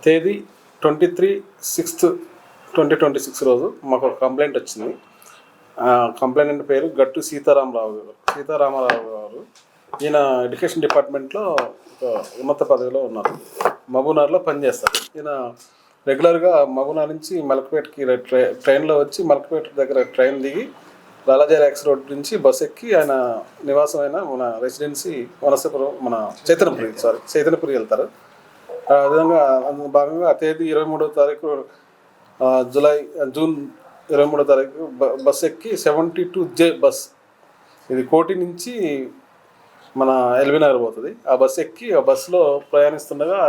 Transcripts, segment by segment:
తేదీ 23/6/2026 రోజు మాకు ఒక కంప్లైంట్ వచ్చింది. కంప్లైంట్ పేరు గట్టు సీతారామరావు గారు. ఈయన ఎడ్యుకేషన్ డిపార్ట్మెంట్లో ఒక ఉన్నత పదవిలో ఉన్నారు. మహబూబ్నగర్లో పనిచేస్తారు. ఈయన రెగ్యులర్గా మహబూబ్నగర్ నుంచి మలక్పేటకి ట్రైన్లో వచ్చి మలక్పేట దగ్గర ట్రైన్ దిగి లాలాజీ ర్యాక్స్ రోడ్ నుంచి బస్ ఎక్కి ఆయన నివాసమైన మన రెసిడెన్సీ వనసపురం మన చైతన్యపురి వెళ్తారు. అదేవిధంగా అందులో భాగంగా తేదీ 23వ తారీఖు జూన్ 23వ తారీఖు బస్ ఎక్కి 72J బస్, ఇది కోటి నుంచి మన ఎల్బీనగర్ పోతుంది. ఆ బస్ ఎక్కి ఆ బస్సులో ప్రయాణిస్తుండగా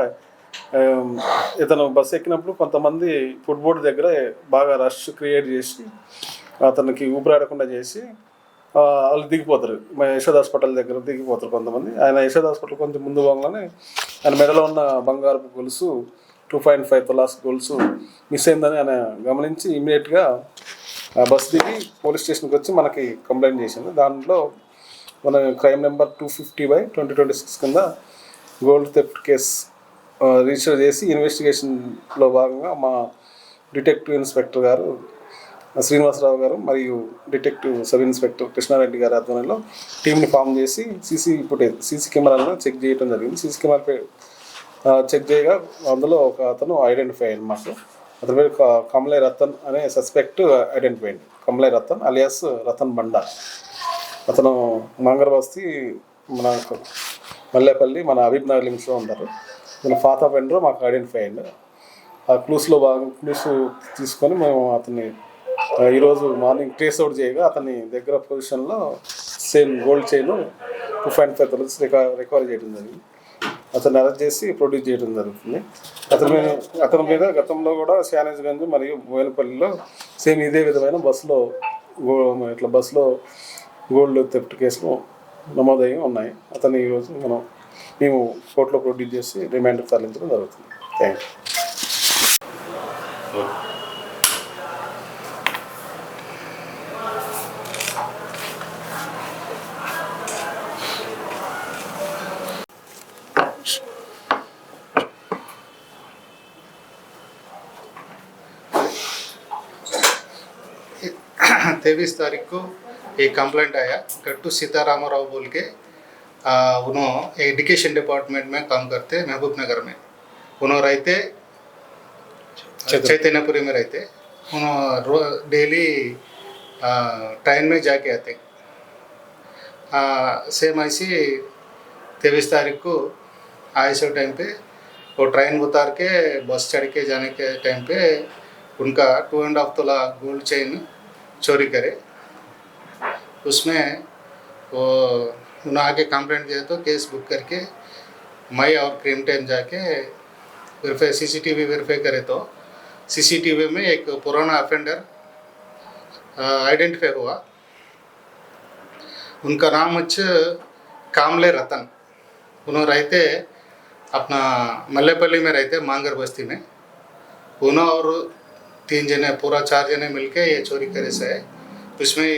ఇతను బస్సు ఎక్కినప్పుడు కొంతమంది ఫుట్బోర్డ్ దగ్గర బాగా రష్ క్రియేట్ చేసి అతనికి ఊపిరాడకుండా చేసి వాళ్ళు దిగిపోతారు. యశోద హాస్పిటల్ దగ్గర దిగిపోతారు కొంతమంది. ఆయన యశోద హాస్పిటల్ కొంచెం ముందు పోగానే ఆయన మెడలో ఉన్న బంగారపు గొలుసు 2.5 తులాస్ గొలుసు మిస్ అయిందని ఆయన గమనించి ఇమీడియట్గా బస్ దిగి పోలీస్ స్టేషన్కి వచ్చి మనకి కంప్లైంట్ చేసింది. దాంట్లో మన క్రైమ్ నెంబర్ 250/2026 కింద గోల్డ్ థెఫ్ట్ కేసు రిజిస్టర్ చేసి ఇన్వెస్టిగేషన్లో భాగంగా మా డిటెక్టివ్ ఇన్స్పెక్టర్ గారు శ్రీనివాసరావు గారు మరియు డిటెక్టివ్ సబ్ ఇన్స్పెక్టర్ కృష్ణారెడ్డి గారి ఆధ్వర్యంలో టీంని ఫామ్ చేసి సీసీ కెమెరాలను చెక్ చేయడం జరిగింది. సీసీ కెమెరా చెక్ చేయగా అందులో ఒక అతను ఐడెంటిఫై అయ్యింది. మాకు అతని పేరు కమలై రతన్ అనే సస్పెక్ట్ ఐడెంటిఫై అయింది. కమలై రతన్ అలియాస్ రతన్ బండా. అతను మంగళబస్తీ మన మల్లేపల్లి మన హబీబ్నగర్ లిమిట్స్లో ఉంటారు. మన ఫాతా పెండ్రో మాకు ఐడెంటిఫై అయ్యింది. ఆ క్లూస్ తీసుకొని మేము అతన్ని ఈరోజు మార్నింగ్ ట్రేస్ అవుట్ చేయగా అతని దగ్గర పొజిషన్లో గోల్డ్ చైన్ 2.5 తులాస్ రికవరీ చేయడం జరిగింది. అతన్ని అరెస్ట్ చేసి ప్రొడ్యూస్ చేయడం జరుగుతుంది. అతని మీద గతంలో కూడా శానేజ్గంజ్ మరియు బోయనపల్లిలో సేమ్ ఇదే విధమైన బస్సులో గోల్డ్ థెఫ్ట్ కేసులు నమోదయ్యి ఉన్నాయి. అతన్ని ఈరోజు మేము కోర్టులో ప్రొడ్యూస్ చేసి రిమాండ్కి తరలించడం జరుగుతుంది. Thank you. तेईस तारीख को एक कंप्लेंट आया। गट्टू सीतारामराव बोल के उन्होंने एजुकेशन डिपार्टमेंट में काम करते महबूब नगर में। उन्होंने रहते चैतन्यपुरी में रहते। उन्होंने डेली ट्रेन में जाके आते। सेम ऐसी 23 तारीख को आए से टाइम पे वो ट्रेन उतार के बस चढ़ के जाने के टाइम पे उनका 2.5 तोला गोल्ड चेन चोरी करे। उसमें वो उन्होंने आके कंप्लेंट दिया तो केस बुक करके मैं और क्राइम टाइम जाके वेरीफाई सीसीटीवी वेरीफाई करे तो सीसीटीवी में एक पुराना ऑफेंडर आइडेंटिफाई हुआ। उनका नाम कामले रतन। उन्होंने रहते अपना मल्लेपल्ली में रहते मांगर बस्ती में। उन्होंने और 3 जने पूरा 4 जने मिलके ये चोरी करे से है। उसमें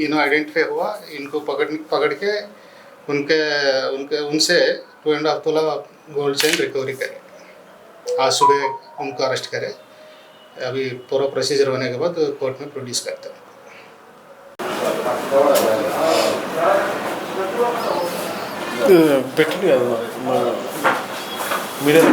इन्हों आइडेंटिफाई हुआ। इनको पकड़ के उनसे 2.5 तोला गोल्ड चेन रिकवरी करे। आज सुबह उनको अरेस्ट करे। अभी पूरा प्रोसीजर होने के बाद कोर्ट में प्रोड्यूस करते हैं। మీడియా